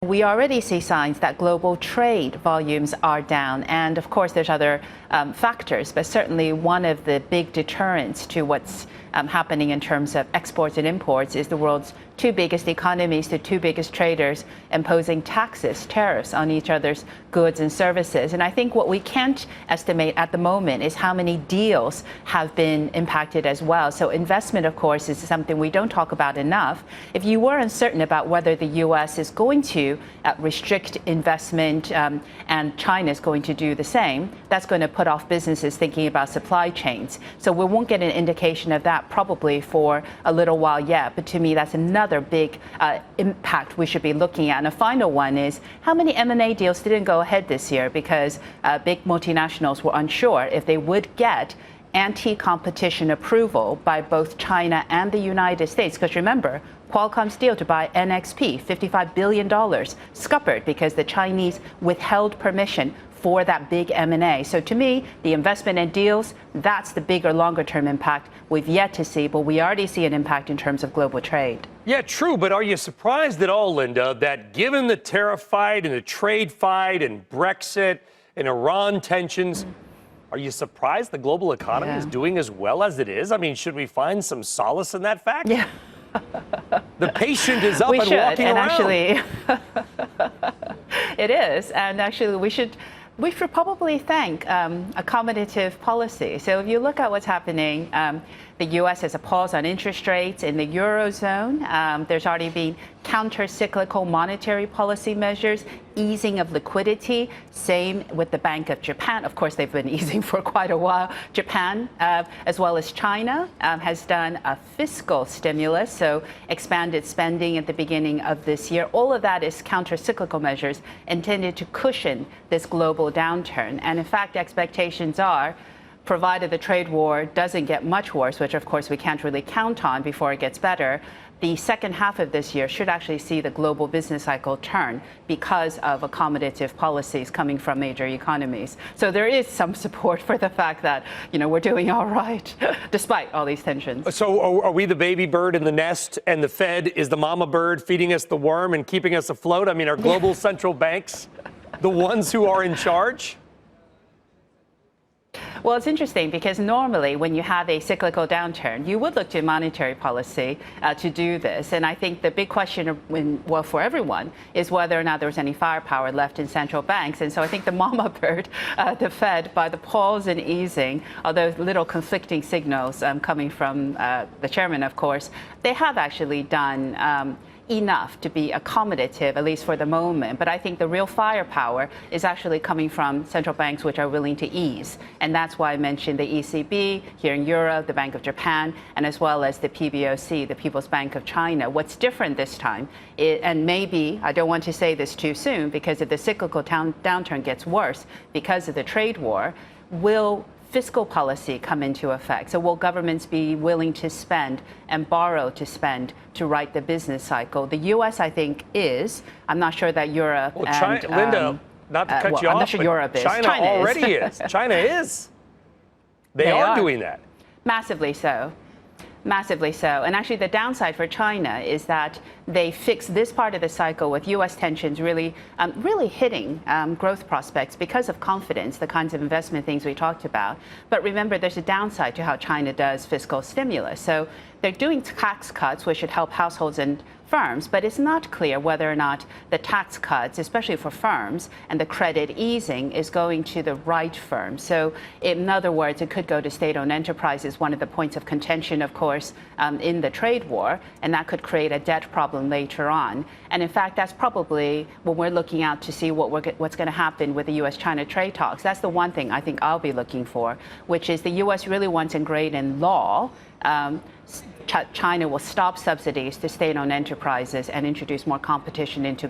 We already see signs that global trade volumes are down. And of course, there's other factors, but certainly one of the big deterrents to what's happening in terms of exports and imports is the world's two biggest economies, the two biggest traders, imposing taxes, tariffs on each other's goods and services. And I think what we can't estimate at the moment is how many deals have been impacted as well. So investment, of course, is something we don't talk about enough. If you were uncertain about whether the U.S. is going to restrict investment and China is going to do the same, that's going to put off businesses thinking about supply chains. So we won't get an indication of that probably for a little while yet. But to me, that's another big impact we should be looking at. And a final one is how many M&A deals didn't go ahead this year because big multinationals were unsure if they would get anti-competition approval by both China and the United States. Because remember, Qualcomm's deal to buy NXP, $55 billion, scuppered because the Chinese withheld permission for that big M&A. So to me, the investment and deals, that's the bigger, longer-term impact we've yet to see, but we already see an impact in terms of global trade. Yeah, true, but are you surprised at all, Linda, that given the tariff fight and the trade fight and Brexit and Iran tensions, are you surprised the global economy is doing as well as it is? I mean, should we find some solace in that fact? Yeah. The patient is up we and should, walking and around. Actually, it is, and actually we should probably thank accommodative policy. So if you look at what's happening, the U.S. has a pause on interest rates in the Eurozone. There's already been counter-cyclical monetary policy measures, easing of liquidity. Same with the Bank of Japan. Of course, they've been easing for quite a while. Japan, as well as China, has done a fiscal stimulus, so expanded spending at the beginning of this year. All of that is counter-cyclical measures intended to cushion this global downturn. And in fact, expectations are, provided the trade war doesn't get much worse, which of course we can't really count on before it gets better, the second half of this year should actually see the global business cycle turn because of accommodative policies coming from major economies. So there is some support for the fact that, we're doing all right, despite all these tensions. So are we the baby bird in the nest, and the Fed is the mama bird feeding us the worm and keeping us afloat? I mean, are global central banks the ones who are in charge? Well, it's interesting because normally when you have a cyclical downturn, you would look to monetary policy to do this. And I think the big question, for everyone, is whether or not there's any firepower left in central banks. And so I think the mama bird, the Fed, by the pause and easing, although little conflicting signals coming from the chairman, of course, they have actually done enough to be accommodative, at least for the moment. But I think the real firepower is actually coming from central banks which are willing to ease. And that's why I mentioned the ECB here in Europe, the Bank of Japan, and as well as the PBOC, the People's Bank of China. What's different this time, and maybe, I don't want to say this too soon, because if the cyclical downturn gets worse because of the trade war, will fiscal policy come into effect? So will governments be willing to spend and borrow to spend to right the business cycle? The U.S., I think, is. I'm not sure that Europe and Linda, not to cut you off, I'm not sure Europe is. China already is. China is. They are doing that. Massively so. Massively so. And actually, the downside for China is that they fix this part of the cycle with U.S. tensions really hitting growth prospects because of confidence, the kinds of investment things we talked about. But remember, there's a downside to how China does fiscal stimulus. So they're doing tax cuts, which should help households and firms, but it's not clear whether or not the tax cuts, especially for firms, and the credit easing is going to the right firms. So in other words, it could go to state-owned enterprises, one of the points of contention, of course, in the trade war, and that could create a debt problem later on. And in fact, that's probably when we're looking out to see what's going to happen with the U.S. China trade talks. That's the one thing I think I'll be looking for, which is the U.S. really wants ingrained in law China will stop subsidies to state-owned enterprises and introduce more competition into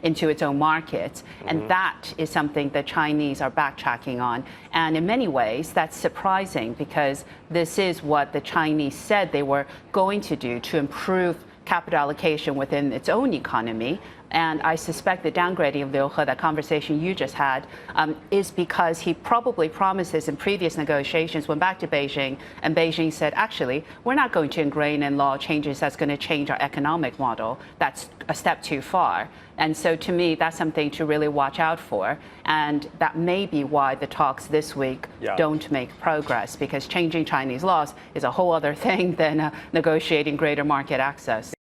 into its own markets. And that is something the Chinese are backtracking on. And in many ways, that's surprising because this is what the Chinese said they were going to do to improve capital allocation within its own economy. And I suspect the downgrading of Yueh, that conversation you just had, is because he probably promises in previous negotiations went back to Beijing, and Beijing said, actually, we're not going to ingrain in law changes that's going to change our economic model. That's a step too far. And so to me, that's something to really watch out for. And that may be why the talks this week don't make progress, because changing Chinese laws is a whole other thing than negotiating greater market access.